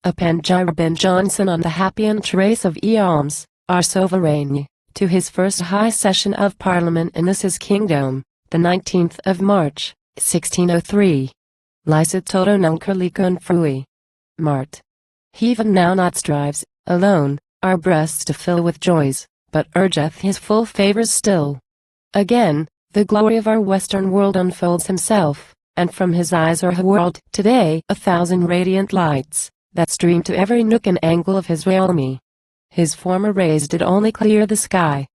a Pangyre ben Jonson on the happy trace of eons, our sovereign, to his first high session of Parliament in this his kingdom, the 19th of March, 1603. Licet toto nunc calicon frui. Mart. He even now not strives, alone, our breasts to fill with joys, but urgeth his full favors still. Again, the glory of our western world unfolds himself, and from his eyes are whirled today 1,000 radiant lights, that stream to every nook and angle of his realm. His former rays did only clear the sky,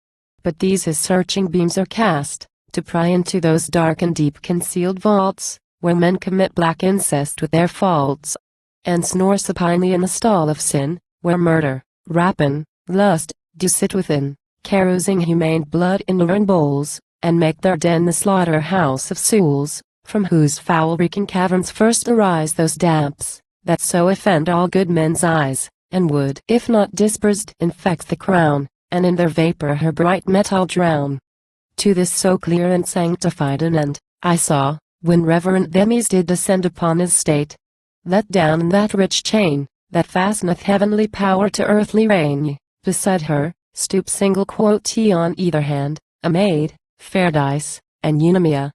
but these his searching beams are cast, to pry into those dark and deep concealed vaults, where men commit black incest with their faults, and snore supinely in the stall of sin, where murder, rapine, lust, do sit within, carousing humane blood in urn bowls, and make their den the slaughter-house of souls, from whose foul-reeking caverns first arise those damps, that so offend all good men's eyes, and would, if not dispersed, infect the crown, and in their vapor her bright metal drown. To this so clear and sanctified an end, I saw, when reverend Themis did descend upon his state, let down in that rich chain, that fasteneth heavenly power to earthly reign, beside her, stoop single quotee on either hand, a maid, Fairdice, and Eunomia,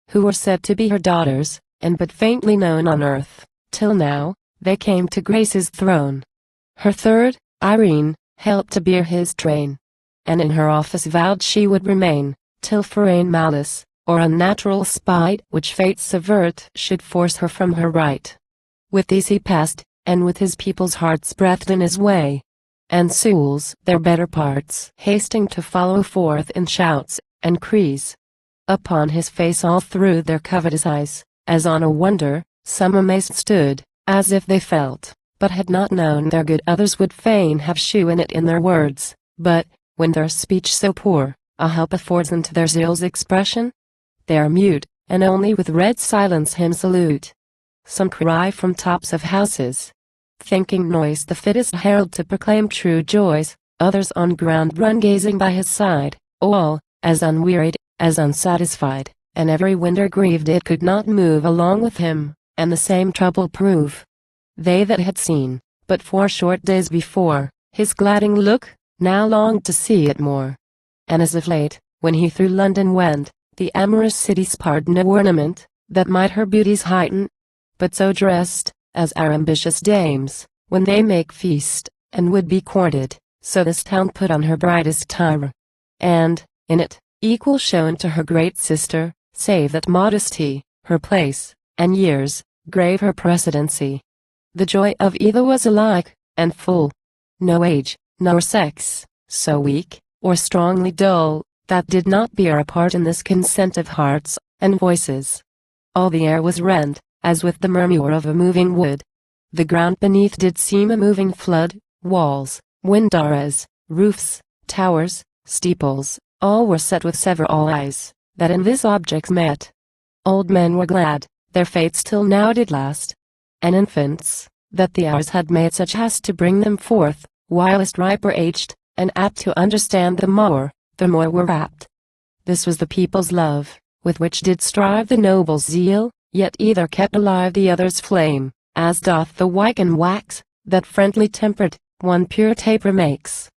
who were said to be her daughters, and but faintly known on earth, till now, they came to grace his throne. Her third, Irene, helped to bear his train, and in her office vowed she would remain, till foreign malice, or unnatural spite which fate subvert should force her from her right. With these he passed, and with his people's hearts breathed in his way, and souls their better parts hasting to follow forth in shouts and cries. Upon his face all through their covetous eyes, as on a wonder, some amazed stood, as if they felt, but had not known their good others would fain have shewn it in their words, but, when their speech so poor, a help affords unto their zeal's expression, they are mute, and only with red silence him salute. Some cry from tops of houses, thinking noise the fittest herald to proclaim true joys, others on ground run gazing by his side, all, as unwearied, as unsatisfied, and every winder grieved it could not move along with him, and the same trouble prove. They that had seen, but 4 short days before, his gladding look, now longed to see it more. And as of late, when he through London went, the amorous city spared no ornament, that might her beauties heighten, but so dressed, as our ambitious dames, when they make feast, and would be courted, so this town put on her brightest attire, and, in it, equal shown to her great sister, save that modesty, her place, and years, gave her precedency. The joy of either was alike, and full. No age, nor sex, so weak, or strongly dull, that did not bear a part in this consent of hearts, and voices. All the air was rent, as with the murmur of a moving wood. The ground beneath did seem a moving flood, walls, windows, roofs, towers, steeples, all were set with several eyes, that in these objects met. Old men were glad, their fates till now did last, and infants, that the hours had made such haste to bring them forth, whilst ripe or aged, and apt to understand the more were rapt. This was the people's love, with which did strive the nobles' zeal, yet either kept alive the other's flame, as doth the wiccan wax, that friendly tempered, one pure taper makes.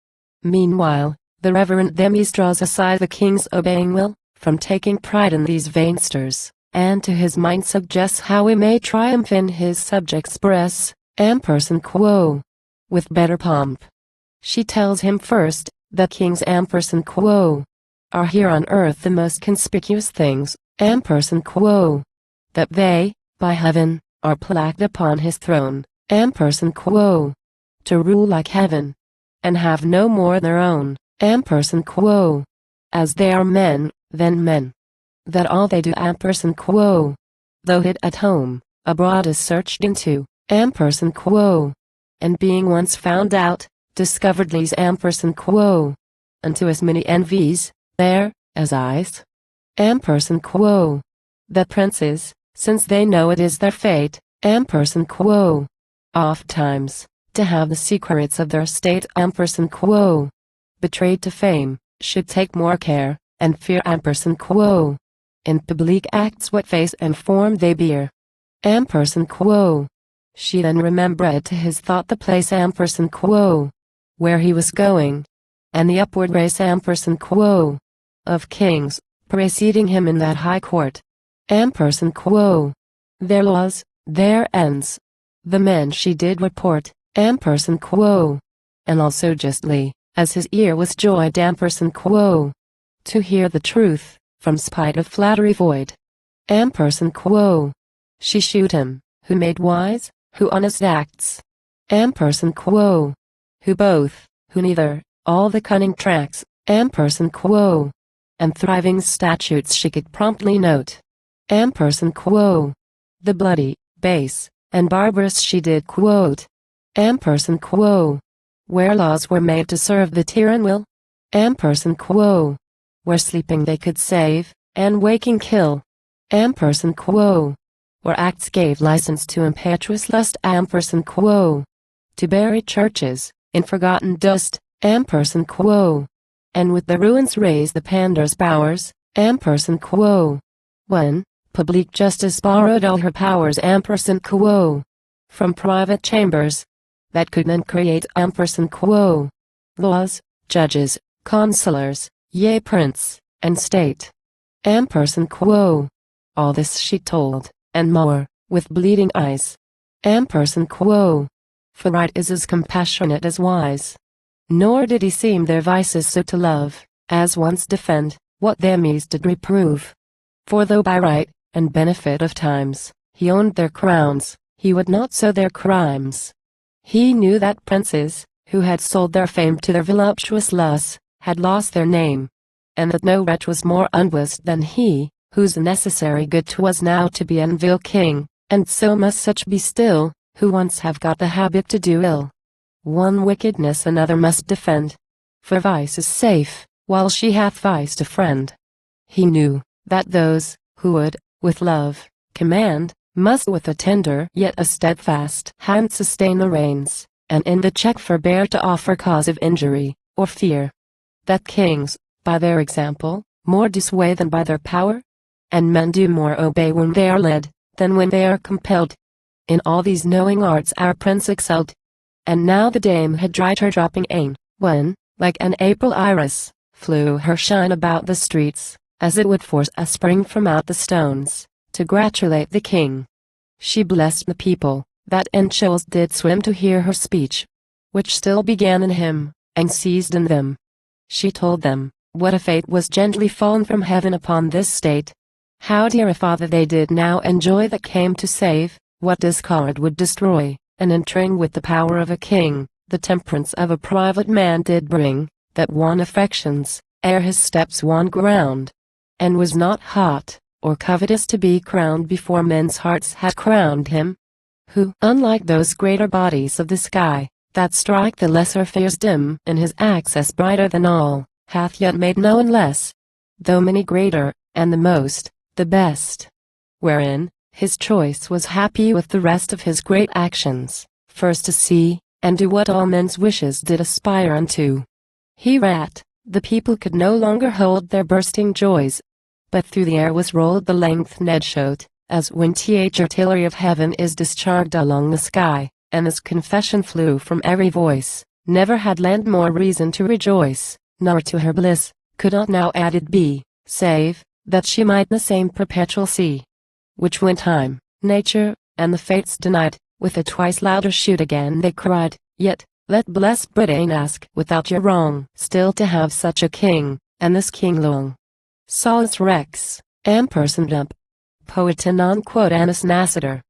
Meanwhile, the reverend Themis draws aside the king's obeying will, from taking pride in these vain stirs, and to his mind suggests how he may triumph in his subjects' breasts, ampersand quo. With better pomp. She tells him first, that kings ampersand quo are here on earth the most conspicuous things, ampersand quo. That they, by heaven, are placed upon his throne, ampersand quo. To rule like heaven, and have no more their own, ampersand quo. As they are men, then men. That all they do ampersand quo. Though hid at home, abroad is searched into, ampersand quo. And being once found out, discovered these ampersand quo. Unto as many envies, there, as eyes. Ampersand quo. That princes, since they know it is their fate, ampersand quo. Oft times, to have the secrets of their state ampersand quo. Betrayed to fame, should take more care, and fear ampersand quo. In public acts what face and form they bear. Ampersand quo. She then remembered to his thought the place ampersand quo, where he was going, and the upward race ampersand quo, of kings, preceding him in that high court, ampersand quo, their laws, their ends, the men she did report, ampersand quo, and also justly, as his ear was joyed ampersand quo, to hear the truth, from spite of flattery void, ampersand quo, she shewed him, who made wise, who honest acts, ampersand quo, who both, who neither, all the cunning tracks, ampersand quo, and thriving statutes she could promptly note, ampersand quo, the bloody, base, and barbarous she did quote, ampersand quo, where laws were made to serve the tyrant will, ampersand quo, where sleeping they could save, and waking kill, ampersand quo, where acts gave license to impetuous lust ampersand quo, to bury churches, in forgotten dust, ampersand quo, and with the ruins raise the pandar's bowers, ampersand quo, when, public justice borrowed all her powers ampersand quo, from private chambers, that could then create ampersand quo, laws, judges, consulars, yea prince, and state, ampersand quo, all this she told, and more, with bleeding eyes, ampersand quo, for right is as compassionate as wise, nor did he seem their vices so to love, as once defend, what their enemies did reprove, for though by right, and benefit of times, he owned their crowns, he would not so their crimes. He knew that princes, who had sold their fame to their voluptuous lusts, had lost their name, and that no wretch was more unblessed than he, whose necessary good 'twas now to be and vil king, and so must such be still, who once have got the habit to do ill. One wickedness another must defend, for vice is safe, while she hath vice to friend. He knew, that those, who would, with love, command, must with a tender yet a steadfast hand sustain the reins, and in the check forbear to offer cause of injury, or fear. That kings, by their example, more do sway than by their power, and men do more obey when they are led, than when they are compelled. In all these knowing arts our prince excelled. And now the dame had dried her dropping eyne, when, like an April iris, flew her shine about the streets, as it would force a spring from out the stones, to gratulate the king. She blessed the people, that in shoals did swim to hear her speech, which still began in him, and ceased in them. She told them, what a fate was gently fallen from heaven upon this state, how dear a father they did now enjoy that came to save, what discord would destroy, and entering with the power of a king, the temperance of a private man did bring, that won affections, ere his steps won ground, and was not hot, or covetous to be crowned before men's hearts had crowned him, who, unlike those greater bodies of the sky, that strike the lesser spheres dim in his access brighter than all, hath yet made known less, though many greater, and the most, the best, wherein, his choice was happy with the rest of his great actions, first to see, and do what all men's wishes did aspire unto. Hereat, the people could no longer hold their bursting joys, but through the air was rolled the lengthened shout, as when the artillery of heaven is discharged along the sky, and this confession flew from every voice, never had lent more reason to rejoice, nor to her bliss, could not now added be, save, that she might the same perpetual see, which when time, nature, and the fates denied, with a twice louder shout again they cried, yet, let blessed Britain ask without your wrong still to have such a king, and this king long. Solus Rex, ampersand up. Poeta non quod annis nascitur.